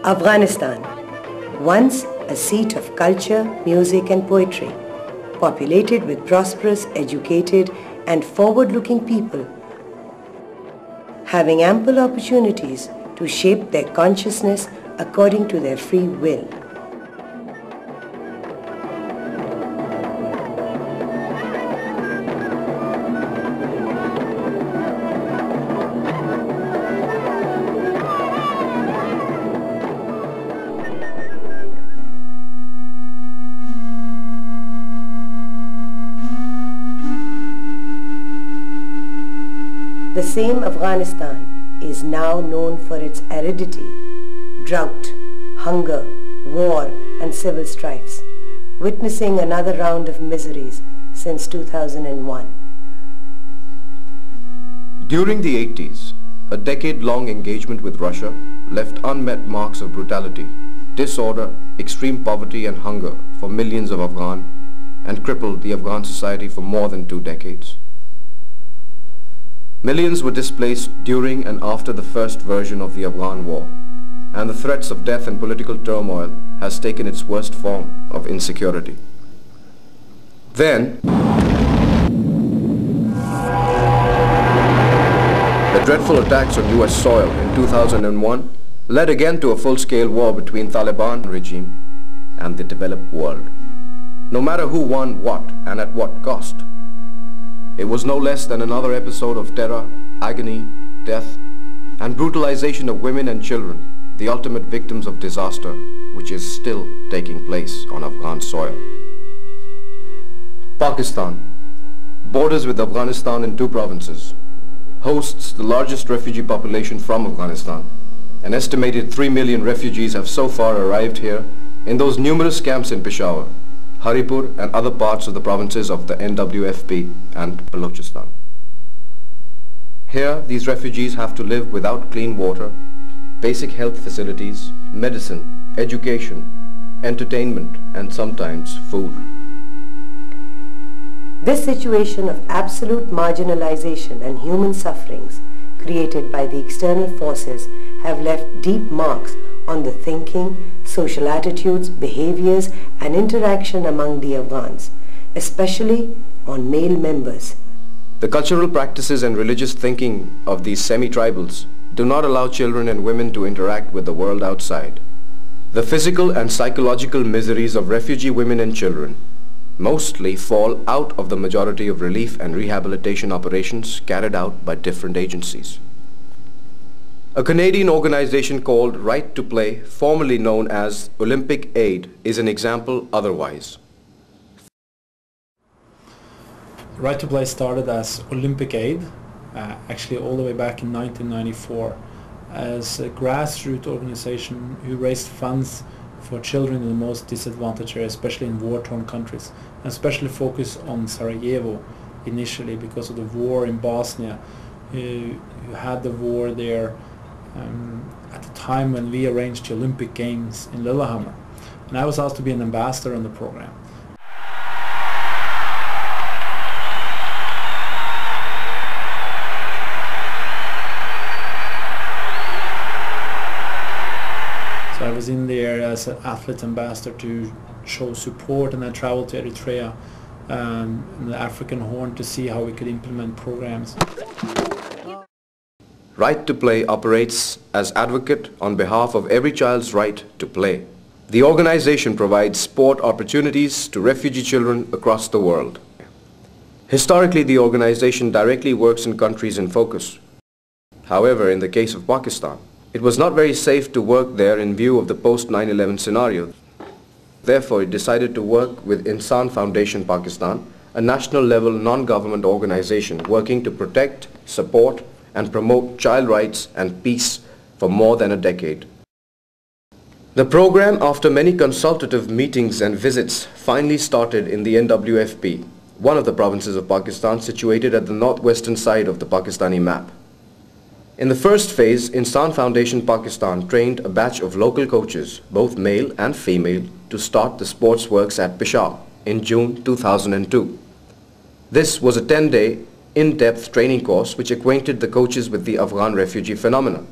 Afghanistan, once a seat of culture, music and poetry, populated with prosperous, educated and forward-looking people, having ample opportunities to shape their consciousness according to their free will. The same Afghanistan is now known for its aridity, drought, hunger, war and civil strifes, witnessing another round of miseries since 2001. During the 80s, a decade-long engagement with Russia left unmet marks of brutality, disorder, extreme poverty and hunger for millions of Afghan and crippled the Afghan society for more than 2 decades. Millions were displaced during and after the first version of the Afghan war, and the threats of death and political turmoil has taken its worst form of insecurity. Then, the dreadful attacks on US soil in 2001 led again to a full-scale war between Taliban regime and the developed world. No matter who won what and at what cost, it was no less than another episode of terror, agony, death, and brutalization of women and children, the ultimate victims of disaster, which is still taking place on Afghan soil. Pakistan borders with Afghanistan in 2 provinces, hosts the largest refugee population from Afghanistan. An estimated 3 million refugees have so far arrived here in those numerous camps in Peshawar, Haripur and other parts of the provinces of the NWFP and Balochistan. Here, these refugees have to live without clean water, basic health facilities, medicine, education, entertainment, and sometimes food. This situation of absolute marginalization and human sufferings created by the external forces have left deep marks on the thinking, social attitudes, behaviors and interaction among the Afghans, especially on male members. The cultural practices and religious thinking of these semi-tribals do not allow children and women to interact with the world outside. The physical and psychological miseries of refugee women and children mostly fall out of the majority of relief and rehabilitation operations carried out by different agencies. A Canadian organization called Right to Play, formerly known as Olympic Aid, is an example otherwise. Right to Play started as Olympic Aid, actually all the way back in 1994, as a grassroots organization who raised funds for children in the most disadvantaged areas, especially in war-torn countries, and especially focused on Sarajevo initially because of the war in Bosnia. You had the war there at the time when we arranged the Olympic Games in Lillehammer, and I was asked to be an ambassador on the program. So I was in there as an athlete ambassador to show support, and I traveled to Eritrea and the African Horn to see how we could implement programs. Right to Play operates as advocate on behalf of every child's right to play. The organization provides sport opportunities to refugee children across the world. Historically, the organization directly works in countries in focus. However, in the case of Pakistan, it was not very safe to work there in view of the post-9/11 scenario. Therefore, it decided to work with Insan Foundation Pakistan, a national-level non-government organization working to protect, support, and promote child rights and peace for more than a decade. The program, after many consultative meetings and visits, finally started in the NWFP, one of the provinces of Pakistan situated at the northwestern side of the Pakistani map. In the first phase, Insan Foundation Pakistan trained a batch of local coaches, both male and female, to start the sports works at Peshawar in June 2002. This was a 10-day, in-depth training course which acquainted the coaches with the Afghan refugee phenomenon.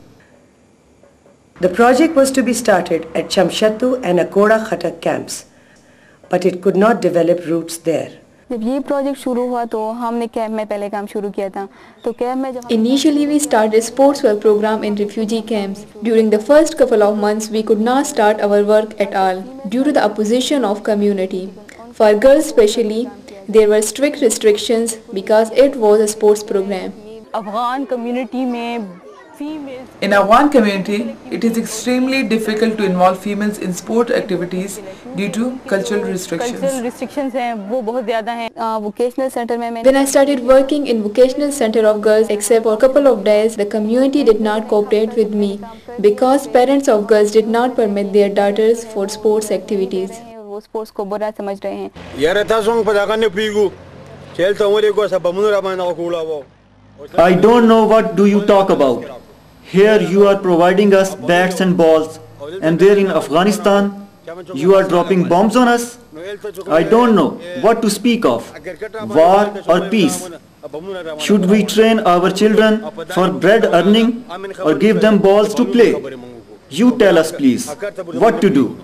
The project was to be started at Chamshattu and Akoda Khatak camps, but it could not develop roots there. Initially, we started sports work program in refugee camps. During the first couple of months, we could not start our work at all due to the opposition of community. For girls especially, there were strict restrictions because it was a sports program. In Afghan community, it is extremely difficult to involve females in sport activities due to cultural restrictions. When I started working in vocational center of girls, except for a couple of days, the community did not cooperate with me because parents of girls did not permit their daughters for sports activities. I don't know what do you talk about. Here you are providing us bats and balls, and there in Afghanistan you are dropping bombs on us. I don't know what to speak of, war or peace. Should we train our children for bread earning or give them balls to play? You tell us please, what to do?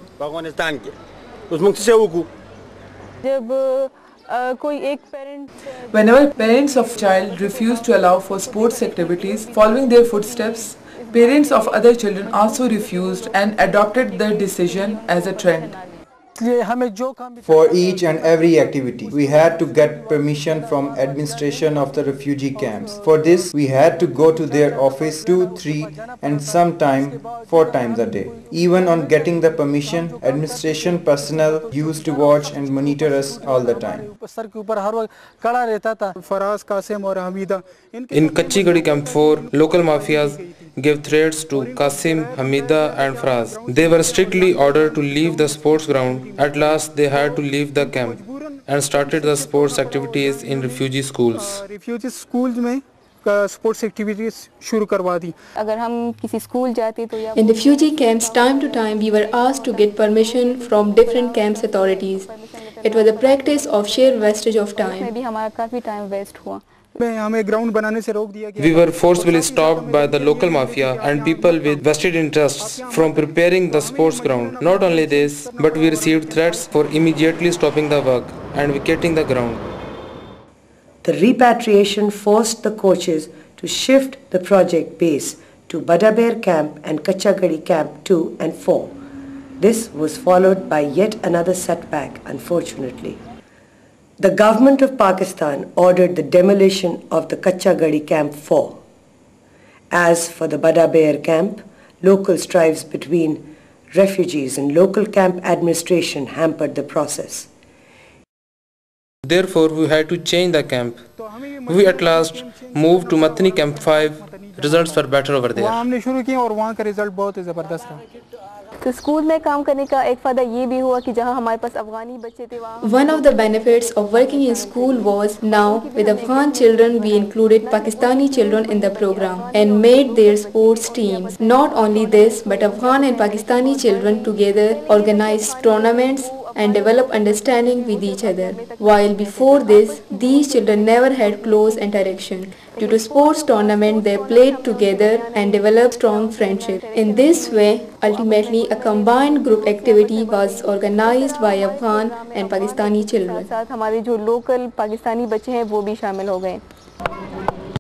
Whenever parents of child refuse to allow for sports activities following their footsteps, parents of other children also refused and adopted the decision as a trend. For each and every activity, we had to get permission from administration of the refugee camps. For this, we had to go to their office 2, 3 and sometime 4 times a day. Even on getting the permission, administration personnel used to watch and monitor us all the time. In Kachi Gadi Camp 4, local mafias gave threats to Qasim, Hamida and Faraz. They were strictly ordered to leave the sports ground. At last they had to leave the camp and started the sports activities in refugee schools. In refugee camps, time to time we were asked to get permission from different camps authorities. It was a practice of sheer wastage of time. We were forcibly stopped by the local mafia and people with vested interests from preparing the sports ground. Not only this, but we received threats for immediately stopping the work and vacating the ground. The repatriation forced the coaches to shift the project base to Badaber Camp and Kachagadi Camp 2 and 4. This was followed by yet another setback, unfortunately. The government of Pakistan ordered the demolition of the Kachagadi Camp 4. As for the Badaber Camp, local strives between refugees and local camp administration hampered the process. Therefore, we had to change the camp. We at last moved to Matni Camp 5. Results were better over there. One of the benefits of working in school was now with Afghan children we included Pakistani children in the program and made their sports teams. Not only this, but Afghan and Pakistani children together organized tournaments and develop understanding with each other. While before this, these children never had close interaction. Due to sports tournament, they played together and developed strong friendship. In this way, ultimately a combined group activity was organized by Afghan and Pakistani children.